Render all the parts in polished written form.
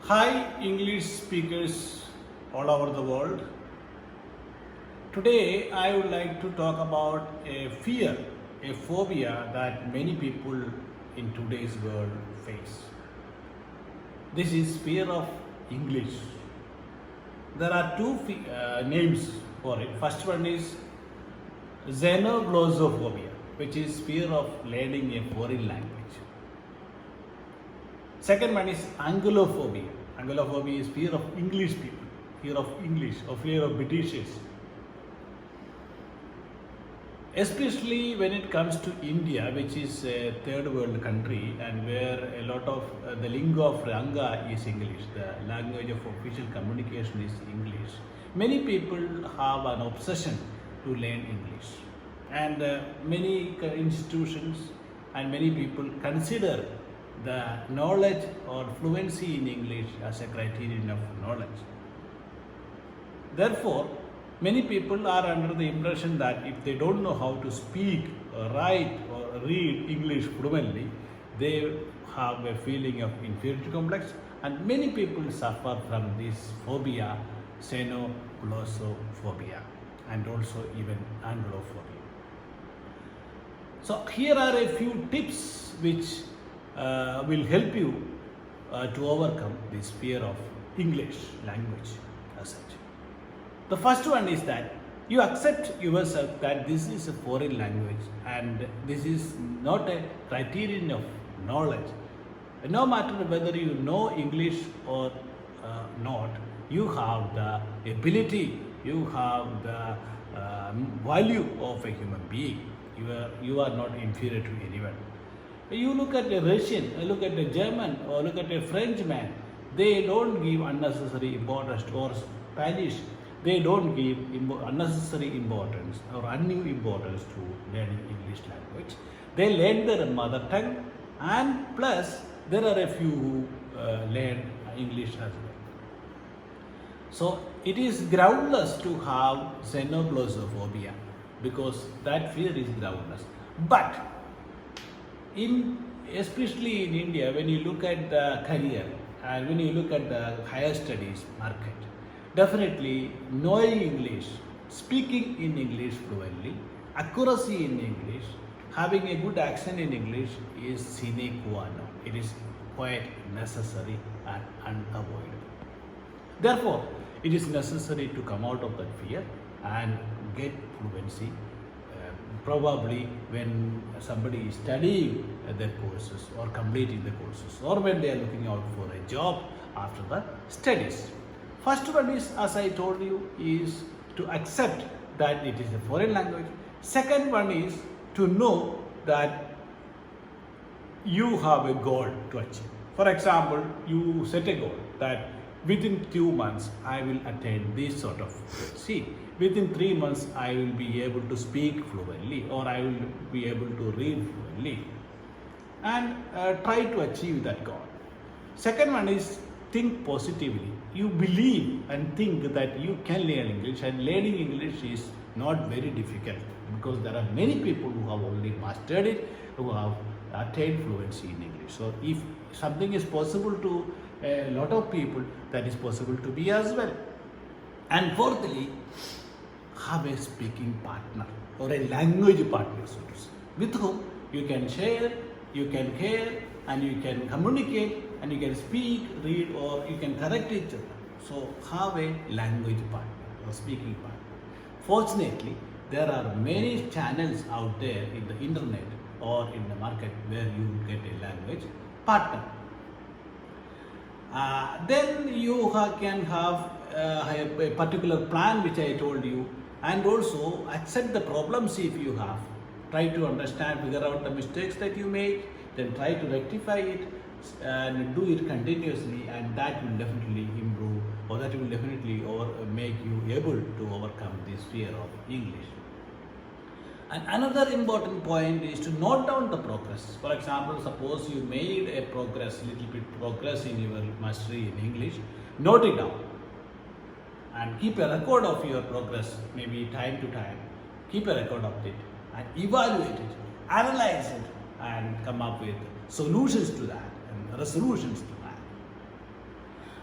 Hi, English speakers all over the world. Today, I would like to talk about a fear, a phobia that many people in today's world face. This is fear of English. There are two names for it. First one is xenoglossophobia, which is fear of learning a foreign language. Second one is Anglophobia. Anglophobia is fear of English people, fear of English, or fear of Britishers. Especially when it comes to India, which is a third world country and where a lot of the lingua franca is English, the language of official communication is English. Many people have an obsession to learn English, and many institutions and many people consider the knowledge or fluency in English as a criterion of knowledge. Therefore, many people are under the impression that if they don't know how to speak, or write, or read English fluently, they have a feeling of inferiority complex, and many people suffer from this phobia, xenoglossophobia, and also even Anglophobia. So here are a few tips which will help you to overcome this fear of English language as such. The first one is that you accept yourself that this is a foreign language and this is not a criterion of knowledge. No matter whether you know English or not, you have the ability, you have the value of a human being. You are not inferior to anyone. You look at a Russian, look at a German, or look at a Frenchman, they don't give unnecessary importance to, or Spanish, they don't give unnecessary importance or undue importance to learning English language. They learn their mother tongue, and plus there are a few who learn English as well. So it is groundless to have xenoglossophobia because that fear is groundless. But especially in India, when you look at the career and when you look at the higher studies market, definitely knowing English, speaking in English fluently, accuracy in English, having a good accent in English is sine qua non. It is quite necessary and unavoidable. Therefore, it is necessary to come out of that fear and get fluency. Probably when somebody is studying their courses or completing the courses, or when they are looking out for a job after the studies. First one is, as I told you, is to accept that it is a foreign language. Second one is to know that you have a goal to achieve. For example, you set a goal that within 2 months I will attain this sort of fluency. Within 3 months I will be able to speak fluently, or I will be able to read fluently, and try to achieve that goal. Second one is think positively. You believe and think that you can learn English, and learning English is not very difficult because there are many people who have already mastered it, who have attained fluency in English. So if something is possible to a lot of people, that is possible to be as well. And fourthly, have a speaking partner or a language partner, so to say, with whom you can share, you can care, and you can communicate, and you can speak, read, or you can correct each other. So have a language partner or speaking partner. Fortunately, there are many channels out there in the internet or in the market where you get a language partner. Then you can have a particular plan which I told you, and also accept the problems if you have. Try to understand, figure out the mistakes that you make, then try to rectify it and do it continuously, and that will definitely improve, or that will definitely make you able to overcome this fear of English. And another important point is to note down the progress. For example, suppose you made a little bit progress in your mastery in English, note it down and keep a record of your progress, maybe time to time. Keep a record of it and evaluate it, analyze it, and come up with solutions to that and resolutions to that.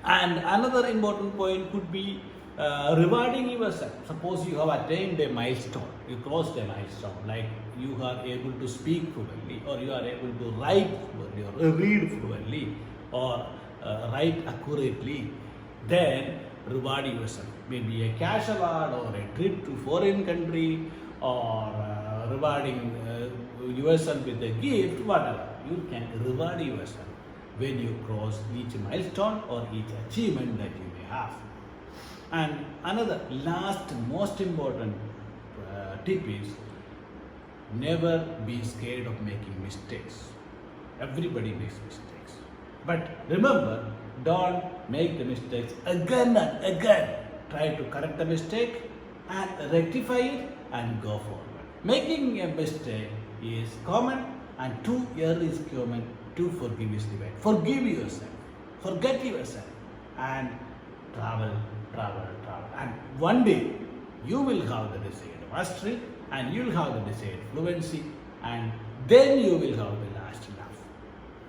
And another important point could be rewarding yourself. Suppose you have attained a milestone, you crossed a milestone, like you are able to speak fluently, or you are able to write fluently, or read fluently, or write accurately, then reward yourself. Maybe a cash award, or a trip to foreign country, or rewarding yourself with a gift, whatever. You can reward yourself when you cross each milestone or each achievement that you may have. And another last most important tip is never be scared of making mistakes. Everybody makes mistakes. But remember, don't make the mistakes again and again. Try to correct the mistake and rectify it and go forward. Making a mistake is common, and to err is common, to forgive is divine. Forgive yourself, forget yourself, and travel. And one day you will have the desired mastery, and you will have the desired fluency, and then you will have the last laugh.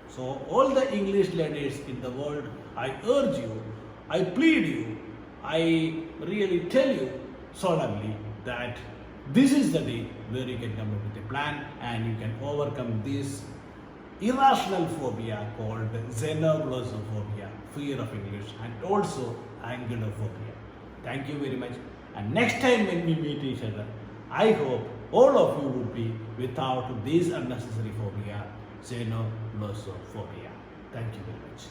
So, all the English learners in the world, I urge you, I plead you, I really tell you solemnly that this is the day where you can come up with a plan and you can overcome this irrational phobia called xenoglossophobia, fear of English, and also Anglophobia. Thank you very much. And next time when we meet each other, I hope all of you would be without this unnecessary phobia, xenoglossophobia. Thank you very much.